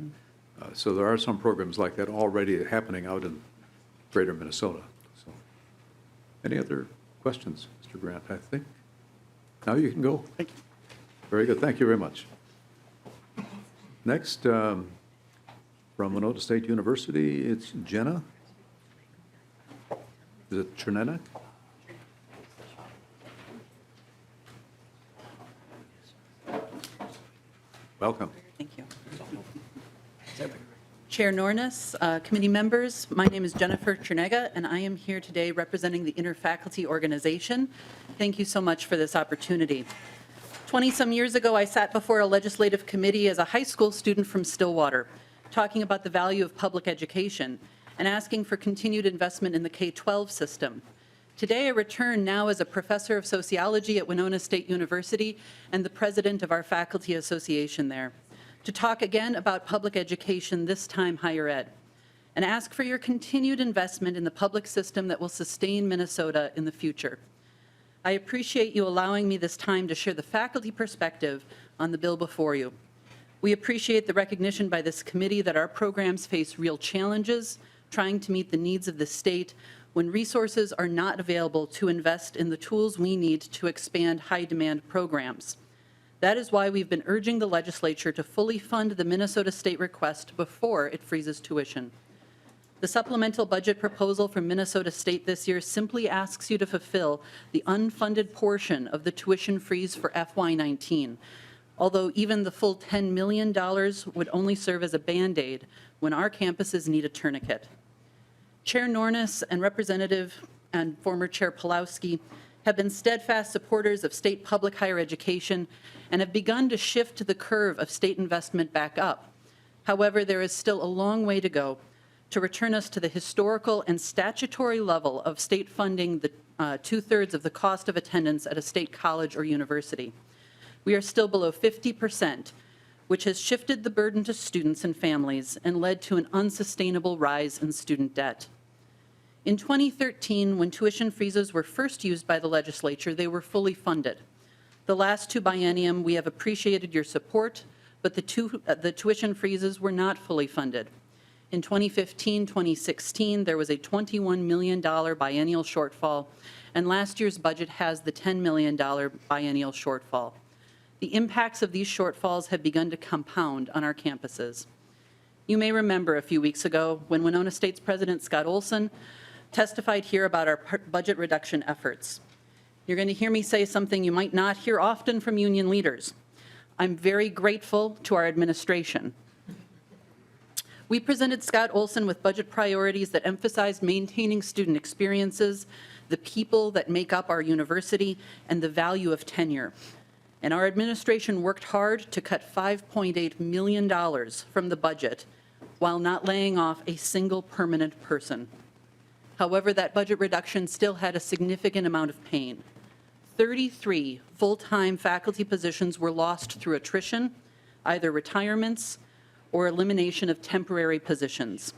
A: so there are some programs like that already happening out in greater Minnesota. So, any other questions, Mr. Grant? I think now you can go.
S: Thank you.
A: Very good. Thank you very much. Next, from Minnesota State University, it's Jenna. Is it Chernenak? Welcome.
T: Thank you. Chair Nornes, committee members, my name is Jennifer Chernega, and I am here today representing the Interfaculty Organization. Thank you so much for this opportunity. 20-some years ago, I sat before a legislative committee as a high school student from Stillwater, talking about the value of public education and asking for continued investment in the K-12 system. Today, I return now as a professor of sociology at Winona State University and the president of our faculty association there, to talk again about public education, this time higher ed, and ask for your continued investment in the public system that will sustain Minnesota in the future. I appreciate you allowing me this time to share the faculty perspective on the bill before you. We appreciate the recognition by this committee that our programs face real challenges trying to meet the needs of the state when resources are not available to invest in the tools we need to expand high-demand programs. That is why we've been urging the legislature to fully fund the Minnesota State request before it freezes tuition. The supplemental budget proposal from Minnesota State this year simply asks you to fulfill the unfunded portion of the tuition freeze for FY19, although even the full $10 million would only serve as a Band-Aid when our campuses need a tourniquet. Chair Nornes and Representative and former Chair Pawlowski have been steadfast supporters of state public higher education and have begun to shift the curve of state investment back up. However, there is still a long way to go to return us to the historical and statutory level of state funding the 2/3 of the cost of attendance at a state college or university. We are still below 50%, which has shifted the burden to students and families and led to an unsustainable rise in student debt. In 2013, when tuition freezes were first used by the legislature, they were fully funded. The last two biennium, we have appreciated your support, but the tuition freezes were not fully funded. In 2015, 2016, there was a $21 million biennial shortfall, and last year's budget has the $10 million biennial shortfall. The impacts of these shortfalls have begun to compound on our campuses. You may remember a few weeks ago when Winona State's President Scott Olson testified here about our budget reduction efforts. You're going to hear me say something you might not hear often from union leaders. I'm very grateful to our administration. We presented Scott Olson with budget priorities that emphasized maintaining student experiences, the people that make up our university, and the value of tenure. And our administration worked hard to cut $5.8 million from the budget while not laying off a single permanent person. However, that budget reduction still had a significant amount of pain. 33 full-time faculty positions were lost through attrition, either retirements or elimination of temporary positions.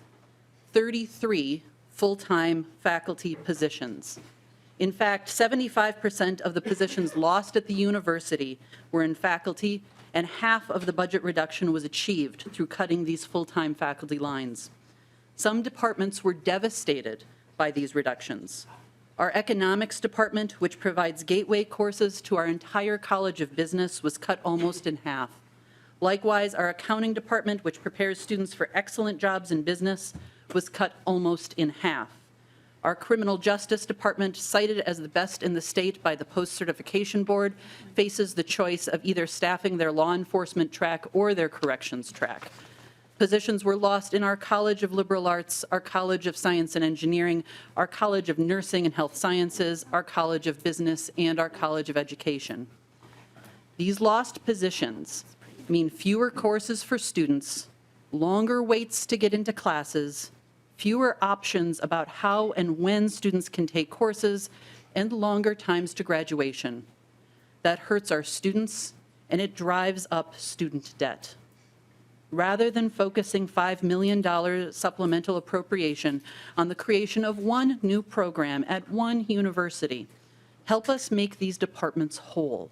T: 33 full-time faculty positions. In fact, 75% of the positions lost at the university were in faculty, and half of the budget reduction was achieved through cutting these full-time faculty lines. Some departments were devastated by these reductions. Our economics department, which provides gateway courses to our entire College of Business, was cut almost in half. Likewise, our accounting department, which prepares students for excellent jobs in business, was cut almost in half. Our criminal justice department, cited as the best in the state by the post-certification board, faces the choice of either staffing their law enforcement track or their corrections track. Positions were lost in our College of Liberal Arts, our College of Science and Engineering, our College of Nursing and Health Sciences, our College of Business, and our College of Education. These lost positions mean fewer courses for students, longer waits to get into classes, fewer options about how and when students can take courses, and longer times to graduation. That hurts our students, and it drives up student debt. Rather than focusing $5 million supplemental appropriation on the creation of one new program at one university, help us make these departments whole.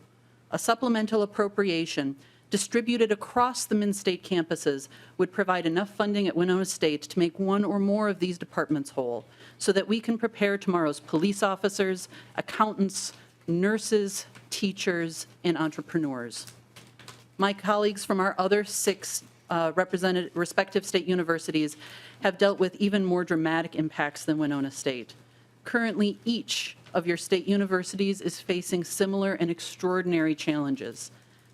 T: A supplemental appropriation distributed across the Min-State campuses would provide enough funding at Winona State to make one or more of these departments whole, so that we can prepare tomorrow's police officers, accountants, nurses, teachers, and entrepreneurs. My colleagues from our other 6 respective state universities have dealt with even more dramatic impacts than Winona State. Currently, each of your state universities is facing similar and extraordinary challenges.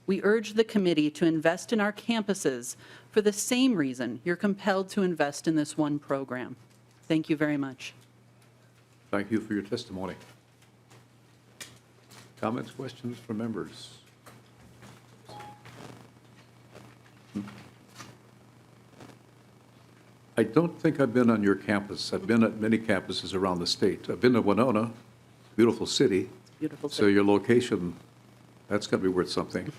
T: We urge the committee to invest in our campuses for the same reason you're compelled to invest in this one program. Thank you very much.
A: Thank you for your testimony. Comments, questions from members? I don't think I've been on your campus. I've been at many campuses around the state. I've been to Winona, beautiful city.
T: Beautiful
A: So
T: city.
A: your location, that's got to be worth something.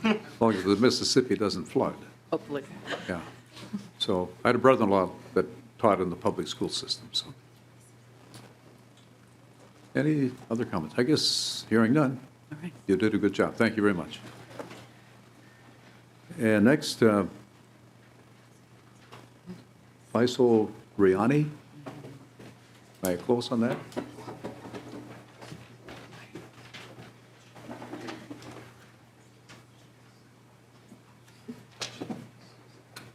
A: As long as the Mississippi doesn't flood.
T: Hopefully.
A: Yeah. So I had a brother-in-law that taught in the public school system, so. Any other comments? I guess hearing none.
T: All right.
A: You did a good job. Thank you very much. And next, Faisal Rayani. Am I close on that?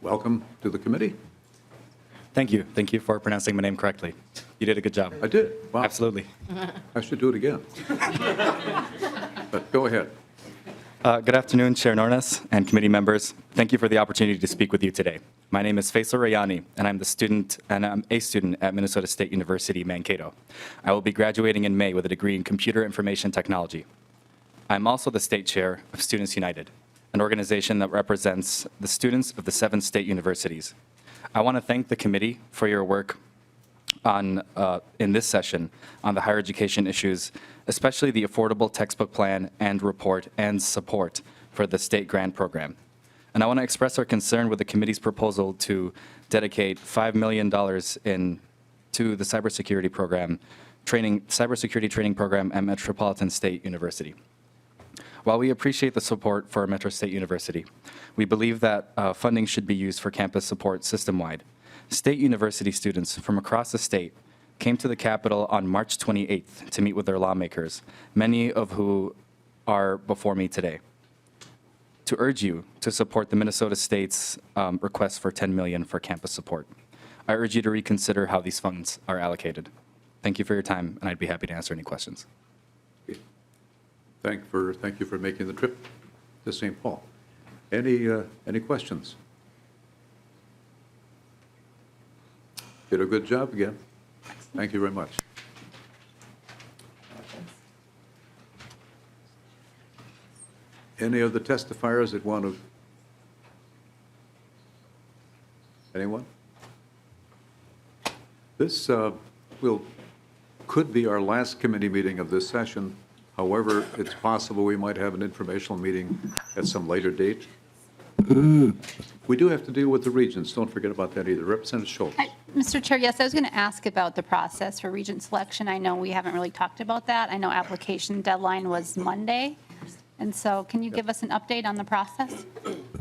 A: Welcome to the committee.
U: Thank you. Thank you for pronouncing my name correctly. You did a good job.
A: I did. Wow.
U: Absolutely.
A: I should do it again. But go ahead.
U: Good afternoon, Chair Nornes and committee members. Thank you for the opportunity to speak with you today. My name is Faisal Rayani, and I'm a student at Minnesota State University, Mankato. I will be graduating in May with a degree in Computer Information Technology. I'm also the state chair of Students United, an organization that represents the students of the 7 state universities. I want to thank the committee for your work in this session on the higher education issues, especially the affordable textbook plan and report and support for the state grant program. And I want to express our concern with the committee's proposal to dedicate $5 million to the cybersecurity training program at Metropolitan State University. While we appreciate the support for Metro State University, we believe that funding should be used for campus support system-wide. State University students from across the state came to the Capitol on March 28th to meet with their lawmakers, many of who are before me today, to urge you to support the Minnesota State's request for $10 million for campus support. I urge you to reconsider how these funds are allocated. Thank you for your time, and I'd be happy to answer any questions.
A: Thank you for making the trip to St. Paul. Any questions? Did a good job again. Thank you very much. Any of the testifiers that want to? Anyone? This could be our last committee meeting of this session. However, it's possible we might have an informational meeting at some later date. We do have to deal with the regions. Don't forget about that either. Representative Schultz.
H: Mr. Chair, yes, I was going to ask about the process for regent selection. I know we haven't really talked about that. I know application deadline was Monday. And so can you give us an update on the process?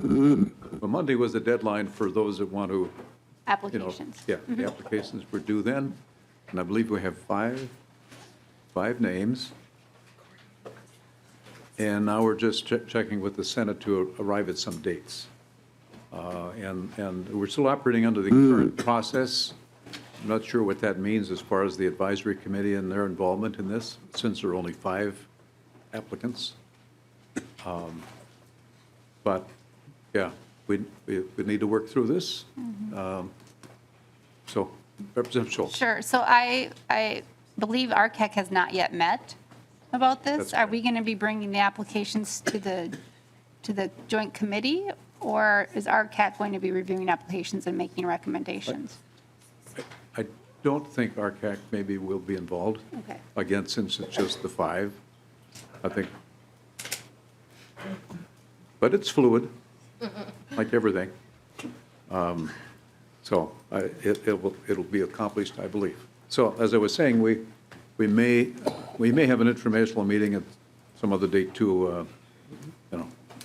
A: Well, Monday was the deadline for those that want to,
H: Applications.
A: the applications were due then. And I believe we have five names. And now we're just checking with the Senate to arrive at some dates. And we're still operating under the current process. I'm not sure what that means as far as the advisory committee and their involvement in this, since there are only 5 applicants. But, yeah, we need to work through this. So, Representative Schultz.
H: Sure. So I believe RCAC has not yet met about this.
A: That's
H: Are we going to be bringing the applications to the joint committee? Or is RCAC going to be reviewing applications and making recommendations?
A: I don't think RCAC maybe will be involved.
H: Okay.
A: Again, since it's just the 5, I think. But it's fluid, like everything. So it'll be accomplished, I believe. So as I was saying, we may have an informational meeting at some other date too.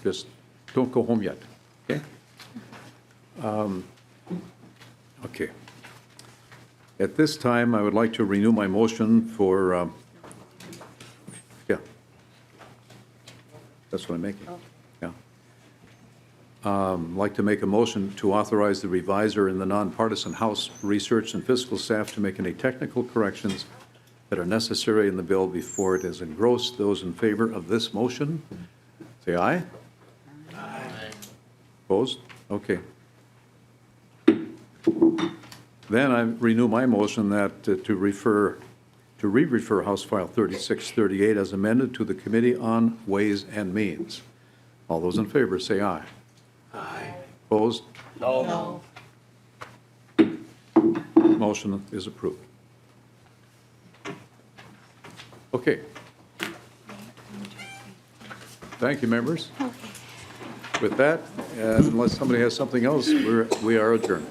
A: Just don't go home yet. Okay. Okay. At this time, I would like to renew my motion for. That's what I'm making. Yeah. I'd like to make a motion to authorize the reviser and the nonpartisan House research and fiscal staff to make any technical corrections that are necessary in the bill before it is engrossed. Those in favor of this motion, say aye. Aye. Opposed? Okay. Then I renew my motion that to re-refer House File 3638 as amended to the Committee on Ways and Means. All those in favor say aye. Aye. Opposed? No. Motion is approved. Okay. Thank you, members. With that, unless somebody has something else, we are adjourned.